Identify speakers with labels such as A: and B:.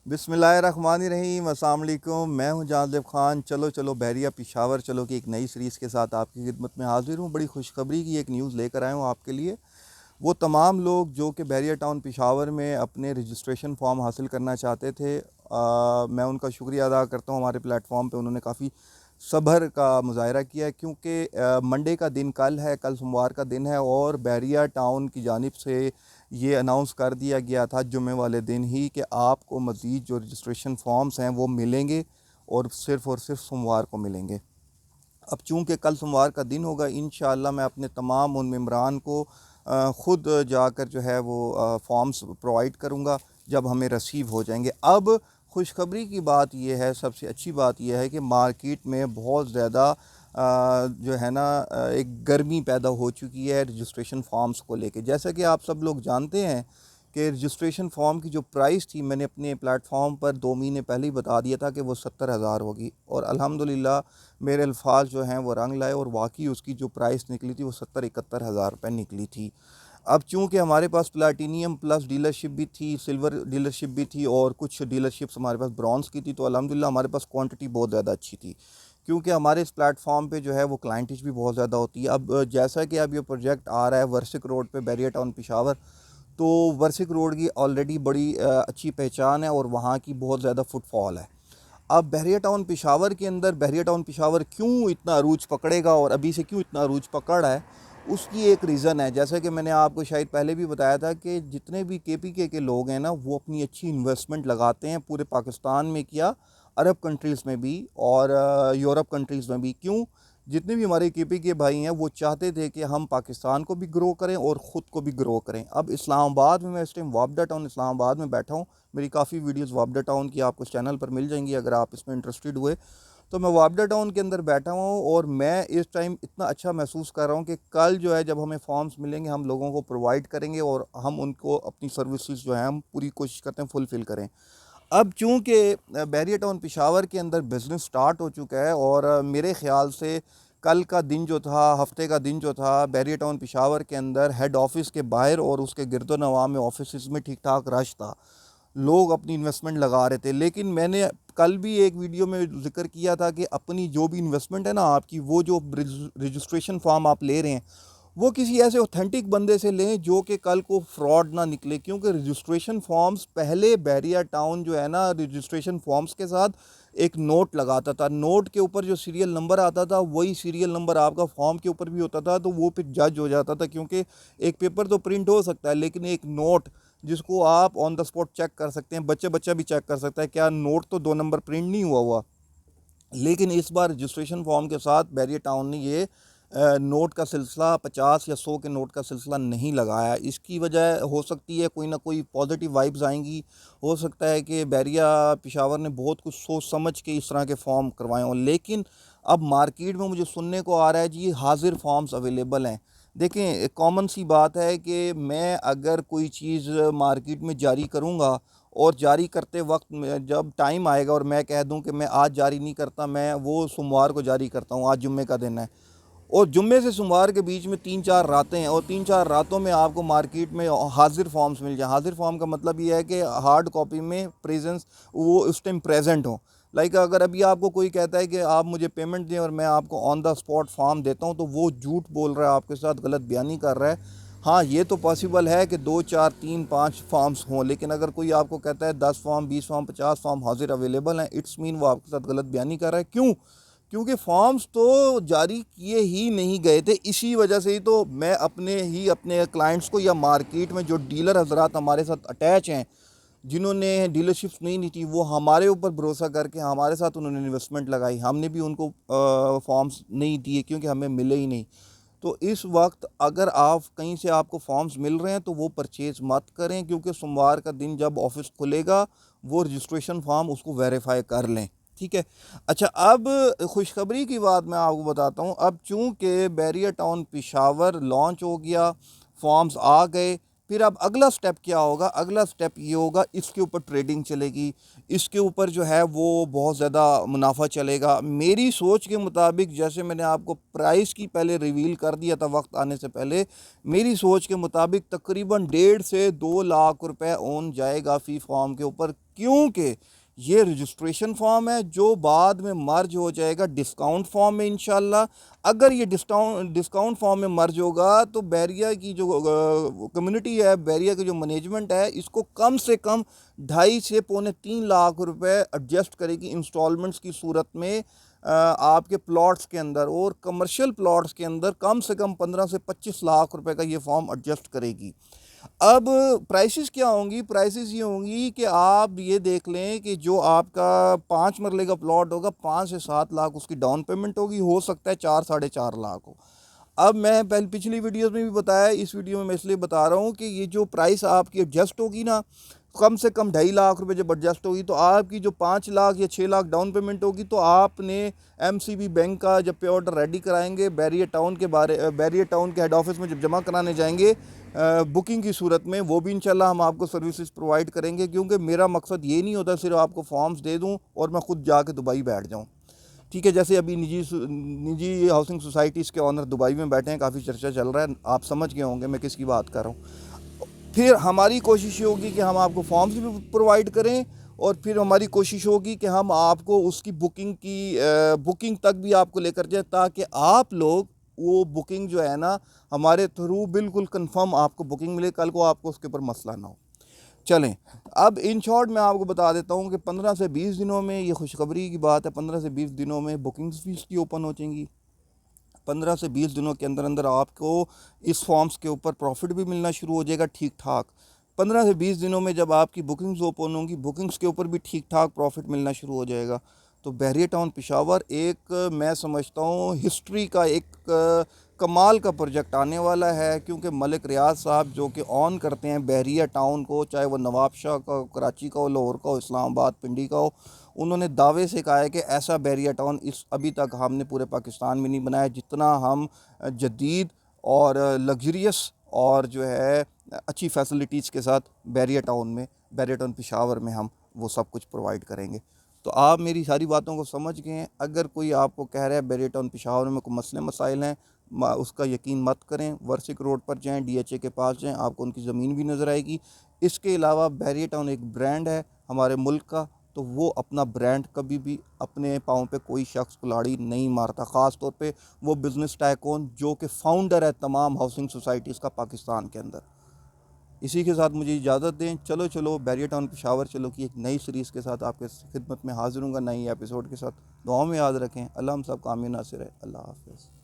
A: बिस्मिल्लाहिर्रहमानिर्रहीम, अस्सलाम वालेकुम। मैं हूं जाज़िब ख़ान। चलो चलो बहरिया पिशावर चलो की एक नई सीरीज़ के साथ आपकी खिदमत में हाज़िर हूं। बड़ी खुशखबरी की एक न्यूज़ लेकर आया हूं आपके लिए। वो तमाम लोग जो कि बहरिया टाउन पिशावर में अपने रजिस्ट्रेशन फ़ॉर्म हासिल करना चाहते थे, मैं उनका शुक्रिया अदा करता हूं। हमारे प्लेटफॉर्म पे उन्होंने काफ़ी सब्र का मुज़ाहरा किया है, क्योंकि मंडे का दिन कल है, कल सोमवार का दिन है और बहरिया टाउन की जानिब से ये अनाउंस कर दिया गया था जुम्मे वाले दिन ही कि आपको मज़ीद जो रजिस्ट्रेशन फॉर्म्स हैं वो मिलेंगे और सिर्फ़ सोमवार को मिलेंगे। अब चूँकि कल सोमवार का दिन होगा, इंशाअल्लाह मैं अपने तमाम उन मेंबरान को ख़ुद जाकर जो है वो फॉर्म्स प्रोवाइड करूँगा जब हमें रिसीव हो जाएंगे। अब खुशखबरी की बात यह है, सबसे अच्छी बात यह है कि मार्केट में बहुत ज़्यादा जो है ना एक गर्मी पैदा हो चुकी है रजिस्ट्रेशन फॉर्म्स को लेके। जैसा कि आप सब लोग जानते हैं कि रजिस्ट्रेशन फ़ॉर्म की जो प्राइस थी, मैंने अपने प्लेटफॉर्म पर 2 महीने पहले ही बता दिया था कि वो 70,000 होगी और अल्हम्दुलिल्लाह मेरे अल्फाज जो हैं वो रंग लाए और वाकई उसकी जो प्राइस निकली थी वो 70-71 हज़ार रुपये निकली थी। अब चूँकि हमारे पास प्लाटीनियम प्लस डीलरशिप भी थी, सिल्वर डीलरशिप भी थी और कुछ डीलरशिप्स हमारे पास ब्रॉन्ज़ की थी, तो अल्हम्दुलिल्लाह हमारे पास क्वांटिटी बहुत ज़्यादा अच्छी थी, क्योंकि हमारे इस प्लेटफॉर्म पे जो है वो क्लाइंटेज भी बहुत ज़्यादा होती है। अब जैसा कि अब ये प्रोजेक्ट आ रहा है वर्सिक रोड पे बैरिया टाउन पिशावर, तो वर्सिक रोड की ऑलरेडी बड़ी अच्छी पहचान है और वहाँ की बहुत ज़्यादा फुटफॉल है। अब बहरिया टाउन पिशावर के अंदर बहरिया टाउन पिशावर क्यों इतना अरूज पकड़ेगा और अभी से क्यों इतना अरूज पकड़ रहा है, उसकी एक रीज़न है। जैसा कि मैंने आपको शायद पहले भी बताया था कि जितने भी केपीके के लोग हैं ना, वो अपनी अच्छी इन्वेस्टमेंट लगाते हैं पूरे पाकिस्तान में, किया अरब कंट्रीज़ में भी और यूरोप कंट्रीज़ में भी। क्यों? जितने भी हमारे केपीके भाई हैं वो चाहते थे कि हम पाकिस्तान को भी ग्रो करें और ख़ुद को भी ग्रो करें। अब इस्लामाबाद में, मैं इस टाइम वापडा टाउन इस्लामाबाद में बैठा हूँ। मेरी काफ़ी वीडियोस वापडा टाउन की आपको इस चैनल पर मिल जाएंगी अगर आप इसमें इंटरेस्टेड हुए। तो मैं वापडा टाउन के अंदर बैठा हूँ और मैं इस टाइम इतना अच्छा महसूस कर रहा हूँ कि कल जो है जब हमें फॉर्म्स मिलेंगे हम लोगों को प्रोवाइड करेंगे और हम उनको अपनी सर्विसेज जो है हम पूरी कोशिश करते हैं फुलफ़िल करें। अब चूँकि बहरिया टाउन पिशावर के अंदर बिज़नेस स्टार्ट हो चुका है और मेरे ख़्याल से कल का दिन जो था, हफ़्ते का दिन जो था, बहरिया टाउन पिशावर के अंदर हेड ऑफ़िस के बाहर और उसके गिरदोनवा में ऑफिस में ठीक ठाक रश था, लोग अपनी इन्वेस्टमेंट लगा रहे थे। लेकिन मैंने कल भी एक वीडियो में ज़िक्र किया था कि अपनी जो भी इन्वेस्टमेंट है ना आपकी, वो जो रजिस्ट्रेशन फॉर्म आप ले रहे हैं वो किसी ऐसे ऑथेंटिक बंदे से लें जो कि कल को फ्रॉड ना निकले। क्योंकि रजिस्ट्रेशन फॉर्म्स पहले बहरिया टाउन जो है ना, रजिस्ट्रेशन फॉर्म्स के साथ एक नोट लगाता था, नोट के ऊपर जो सीरियल नंबर आता था वही सीरियल नंबर आपका फॉर्म के ऊपर भी होता था, तो वो फिर जज हो जाता था। क्योंकि एक पेपर तो प्रिंट हो सकता है लेकिन एक नोट जिसको आप ऑन द स्पॉट चेक कर सकते हैं, बच्चा भी चेक कर सकता है क्या नोट तो 2 नंबर प्रिंट नहीं हुआ हुआ। लेकिन इस बार रजिस्ट्रेशन फॉर्म के साथ बैरिया टाउन ने ये नोट का सिलसिला 50 या 100 के नोट का सिलसिला नहीं लगाया। इसकी वजह हो सकती है कोई ना कोई पॉजिटिव वाइब्स आएंगी, हो सकता है कि बैरिया पिशावर ने बहुत कुछ सोच समझ के इस तरह के फॉर्म करवाए हों। लेकिन अब मार्केट में मुझे सुनने को आ रहा है जी हाजिर फॉर्म्स अवेलेबल हैं। देखें, एक कॉमन सी बात है कि मैं अगर कोई चीज़ मार्केट में जारी करूँगा और जारी करते वक्त जब टाइम आएगा और मैं कह दूं कि मैं आज जारी नहीं करता, मैं वो सोमवार को जारी करता हूं, आज जुम्मे का दिन है और जुम्मे से सोमवार के बीच में 3-4 रातें हैं और 3-4 रातों में आपको मार्केट में हाजिर फॉर्म्स मिल जाए। हाजिर फॉर्म का मतलब ये है कि हार्ड कॉपी में प्रेजेंस वो उस टाइम प्रेजेंट हो। लाइक अगर अभी आपको कोई कहता है कि आप मुझे पेमेंट दें और मैं आपको ऑन द स्पॉट फॉर्म देता हूं, तो वो झूठ बोल रहा है, आपके साथ गलत बयानी कर रहा है। हाँ, ये तो पॉसिबल है कि 2, 4, 3, 5 फॉर्म्स हों, लेकिन अगर कोई आपको कहता है 10 फॉर्म, 20 फॉर्म, 50 फॉर्म हाजिर अवेलेबल हैं, इट्स मीन वो आपके साथ गलत बयानी कर रहा है। क्यों? क्योंकि फॉर्म्स तो जारी किए ही नहीं गए थे। इसी वजह से ही तो मैं अपने क्लाइंट्स को या मार्केट में जो डीलर हजरात हमारे साथ अटैच हैं, जिन्होंने डीलरशिप्स नहीं ली थी, वो हमारे ऊपर भरोसा करके हमारे साथ उन्होंने इन्वेस्टमेंट लगाई, हमने भी उनको फॉर्म्स नहीं दिए क्योंकि हमें मिले ही नहीं। तो इस वक्त अगर आप कहीं से आपको फॉर्म्स मिल रहे हैं तो वो परचेज़ मत करें, क्योंकि सोमवार का दिन जब ऑफिस खुलेगा वो रजिस्ट्रेशन फॉर्म उसको वेरीफाई कर लें। ठीक है। अच्छा, अब खुशखबरी की बात मैं आपको बताता हूँ। अब चूँकि बैरिया टाउन पिशावर लॉन्च हो गया, फॉर्म्स आ गए, फिर अब अगला स्टेप क्या होगा, अगला स्टेप ये होगा इसके ऊपर ट्रेडिंग चलेगी, इसके ऊपर जो है वो बहुत ज़्यादा मुनाफा चलेगा। मेरी सोच के मुताबिक, जैसे मैंने आपको प्राइस की पहले रिवील कर दिया था वक्त आने से पहले, मेरी सोच के मुताबिक तकरीबन 1.5 से 2 लाख रुपए ओन जाएगा फ़ी फॉर्म के ऊपर, क्योंकि ये रजिस्ट्रेशन फॉर्म है जो बाद में मर्ज हो जाएगा डिस्काउंट फॉर्म में इंशाल्लाह। अगर ये डिस्काउंट फॉर्म में मर्ज होगा तो बैरिया की जो कम्युनिटी है, बैरिया की जो मैनेजमेंट है, इसको कम से कम 2.5 से 3 लाख रुपए एडजस्ट करेगी इंस्टॉलमेंट्स की सूरत में आपके प्लॉट्स के अंदर, और कमर्शियल प्लॉट्स के अंदर कम से कम 15 से 25 लाख रुपए का ये फॉर्म एडजस्ट करेगी। अब प्राइसेस क्या होंगी, प्राइसेस ये होंगी कि आप ये देख लें कि जो आपका 5 मरले का प्लॉट होगा, 5 से 7 लाख उसकी डाउन पेमेंट होगी, हो सकता है 4 से 4.5 लाख हो। अब मैं पहले पिछली वीडियोस में भी बताया, इस वीडियो में मैं इसलिए बता रहा हूँ कि ये जो प्राइस आपकी एडजस्ट होगी ना, कम से कम 2.5 लाख रुपए जब एडजस्ट होगी, तो आपकी जो 5 लाख या 6 लाख डाउन पेमेंट होगी, तो आपने एमसीबी बैंक का जब पे ऑर्डर रेडी कराएंगे, बैरिया टाउन के हेड ऑफिस में जब जमा कराने जाएंगे बुकिंग की सूरत में, वो भी इंशाल्लाह हम आपको सर्विसेज प्रोवाइड करेंगे। क्योंकि मेरा मकसद ये नहीं होता सिर्फ आपको फॉर्म्स दे दूँ और मैं खुद जाके दुबई बैठ जाऊँ। ठीक है, जैसे अभी निजी हाउसिंग सोसाइटीज़ के ऑनर दुबई में बैठे हैं, काफ़ी चर्चा चल रहा है, आप समझ गए होंगे मैं किसकी बात कर रहा हूँ। फिर हमारी कोशिश ये होगी कि हम आपको फॉर्म्स भी प्रोवाइड करें, और फिर हमारी कोशिश होगी कि हम आपको उसकी बुकिंग तक भी आपको लेकर जाए, ताकि आप लोग वो बुकिंग जो है ना हमारे थ्रू बिल्कुल कंफर्म आपको बुकिंग मिले, कल को आपको उसके ऊपर मसला ना हो। चलें, अब इन शॉर्ट मैं आपको बता देता हूँ कि 15 से 20 दिनों में, ये खुशखबरी की बात है, 15 से 20 दिनों में बुकिंग्स भी इसकी ओपन हो जाएंगी। 15 से 20 दिनों के अंदर अंदर आपको इस फॉर्म्स के ऊपर प्रॉफिट भी मिलना शुरू हो जाएगा ठीक ठाक। 15 से 20 दिनों में जब आपकी बुकिंग्स ओपन होंगी, बुकिंग्स के ऊपर भी ठीक ठाक प्रॉफिट मिलना शुरू हो जाएगा। तो बैरिया टाउन पेशावर एक, मैं समझता हूँ, हिस्ट्री का एक कमाल का प्रोजेक्ट आने वाला है, क्योंकि मलिक रियाज साहब जो कि ऑन करते हैं बैरिया टाउन को, चाहे वो नवाब शाह का हो, कराची का हो, लाहौर का हो, इस्लामाबाद, पिंडी का हो, उन्होंने दावे से कहा है कि ऐसा बैरिया टाउन अभी तक हमने पूरे पाकिस्तान में नहीं बनाया जितना हम जदीद और लग्जरियस और जो है अच्छी फैसिलिटीज़ के साथ बैरिया टाउन पेशावर में हम वो सब कुछ प्रोवाइड करेंगे। तो आप मेरी सारी बातों को समझ गए हैं। अगर कोई आपको कह रहा है बैरिया टाउन पेशावर में कोई मसले मसाइल हैं, उसका यकीन मत करें। वर्सिक रोड पर जाएं, डीएचए के पास जाएं, आपको उनकी ज़मीन भी नज़र आएगी। इसके अलावा बैरिया टाउन एक ब्रांड है हमारे मुल्क का, तो वो अपना ब्रांड कभी भी अपने पाँव पे कोई शख्स कुल्हाड़ी नहीं मारता, ख़ास तौर पे वो बिज़नेस टाइकून जो कि फ़ाउंडर है तमाम हाउसिंग सोसाइटीज़ का पाकिस्तान के अंदर। इसी के साथ मुझे इजाज़त दें। चलो बैरिया टाउन पेशावर चलो की एक नई सीरीज़ के साथ आपके खिदमत में हाजिर हूँगा, नई एपिसोड के साथ। दुआ में याद रखें। अल्लाह हम सब कामयाब नासिर है। अल्लाह हाफ़िज़।